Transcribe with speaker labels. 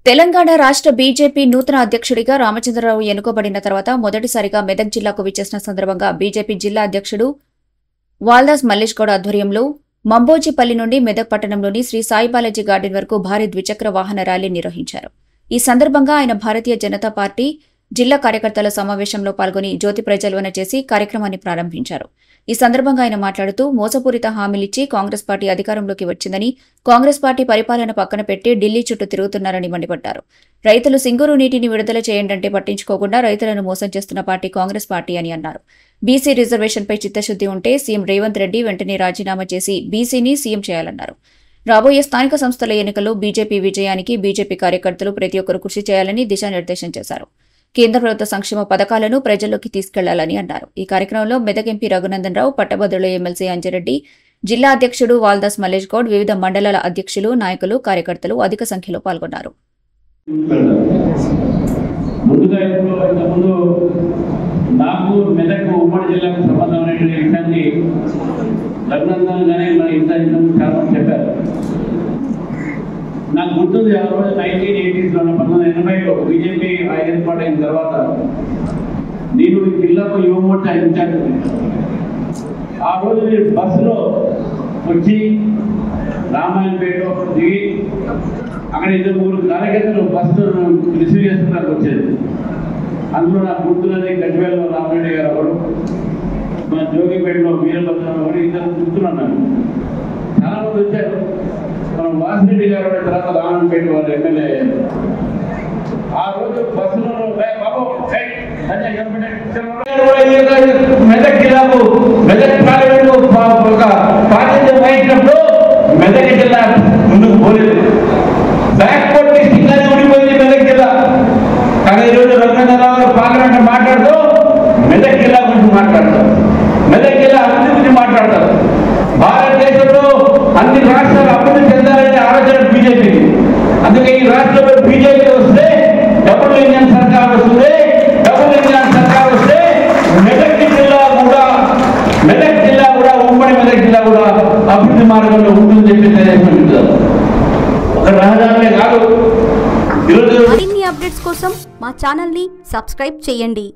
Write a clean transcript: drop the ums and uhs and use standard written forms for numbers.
Speaker 1: తెలంగాణ రాష్ట్ర బీజేపీ నూతన అధ్యక్షుడిగా రామచంద్రరావు ఎన్నుకోబడిన తర్వాత మొదటిసారిగా మెదక్ జిల్లాకు విచ్చేసిన సందర్భంగా బీజేపీ జిల్లా అధ్యక్షుడు వాల్దాస్ మల్లేష్ గౌడ్ ఆధ్వర్యంలో మంబోజిపల్లి నుండి మెదక్ పట్టణంలోని శ్రీ సాయిబాలాజీ గార్డెన్ వరకు భారీ ద్విచక్ర వాహన ర్యాలీ నిర్వహించారు. ఈ సందర్భంగా ఆయన భారతీయ జనతా పార్టీ జిల్లా కార్యకర్తల సమావేశంలో పాల్గొని జ్యోతి ప్రజ్వలన చేసి కార్యక్రమాన్ని ప్రారంభించారు. ఈ సందర్భంగా ఆయన మాట్లాడుతూ మోసపూరిత హామీలిచ్చి కాంగ్రెస్ పార్టీ అధికారంలోకి వచ్చిందని, కాంగ్రెస్ పార్టీ పరిపాలన పక్కన పెట్టి ఢిల్లీ చుట్టూ తిరుగుతున్నారని మండిపడ్డారు. రైతులు సింగూరు నీటిని విడుదల చేయండంటే పట్టించుకోకుండా రైతులను మోసం చేస్తున్న పార్టీ కాంగ్రెస్ పార్టీ అని అన్నారు. బీసీ రిజర్వేషన్పై చిత్తశుద్ది ఉంటే సీఎం రేవంత్ రెడ్డి వెంటనే రాజీనామా చేసి బీసీని సీఎం చేయాలన్నారు. రాబోయే స్థానిక సంస్థల ఎన్నికల్లో బీజేపీ విజయానికి బీజేపీ కార్యకర్తలు ప్రతి ఒక్కరూ కృషి చేయాలని దిశానిర్దేశం చేశారు. కేంద్ర ప్రభుత్వ సంక్షేమ పథకాలను ప్రజల్లోకి తీసుకెళ్లాలని అన్నారు. ఈ కార్యక్రమంలో మెదక్ ఎంపీ రఘునందన్ రావు, పట్టభద్రుల ఎమ్మెల్సీ అంజిరెడ్డి, జిల్లా అధ్యక్షుడు వాల్దాస్ మల్లేష్ గౌడ్, వివిధ మండలాల అధ్యక్షులు, నాయకులు, కార్యకర్తలు అధిక సంఖ్యలో పాల్గొన్నారు.
Speaker 2: నాకు మెదక్ ఉమ్మడి జిల్లాకు సంబంధమైనటువంటి విషయాన్ని రఘునందన్ గానే మన ఇంత చాలా చెప్పారు. నాకు గుర్తుంది ఆ రోజు 1980s 1980లో బీజేపీ ఏర్పాటైన తర్వాత నేను ఈ జిల్లాకు యువమోర్చా ఇన్ఛార్జ్. ఆ రోజు నేను బస్సులో వచ్చి రామాయణపేట దిగి అక్కడ 2-3 కార్యకర్తలు బస్సు రిసీవ్ చేసుకున్నారు వచ్చేది. అందులో నాకు గుర్తున్నది గజ్వేల్లో రామరెడ్డి గారు ఒకరు, మన జోగిపేటలో వీరభద్రం ఒకరు, ఇద్దరు గుర్తున్నారు. చాలా మంది వచ్చారు. మనం వాసిరెడ్డి గారు తర్వాత రామన్పేట వారు ఎమ్మెల్యే. ఆ రోజు బస్సులో మెదక్ జిల్లాకు మెదక్ పార్లమెంటు ఒక ప్రాతినిధ్యం వహించినప్పుడు మెదక్ జిల్లా ముందుకు పోలేదు. బ్యాక్వర్డ్ డిస్ట్రిక్ట్ గానే ఉండిపోయింది మెదక్ జిల్లా. కానీ ఈరోజు రఘునందరావు గారు పార్లమెంట్ మాట్లాడుతూ మెదక్ జిల్లా గురించి మాట్లాడతారు, మెదక్ జిల్లా అభివృద్ధి గురించి మాట్లాడతారు. భారతదేశంలో అన్ని రాష్ట్రాలు అభివృద్ధి చెందాలనే ఆలోచన బీజేపీ. అందుకే ఈ రాష్ట్రంలో బీజేపీ వస్తే డబుల్ ఇంజన్ సర్కార్ వస్తుంది. డబుల్ ఇంజన్ సర్కార్ వస్తే మెదక్ జిల్లా కూడా ఉమ్మడి మెదక్ జిల్లా కూడా అభివృద్ధి మార్గంలో ఉంటుందని చెప్పి తెలియజేస్తున్నారు. ఒక రహదారులే కాదు.
Speaker 3: మరిన్ని అప్డేట్స్ కోసం మా ఛానల్ని సబ్స్క్రైబ్ చేయండి.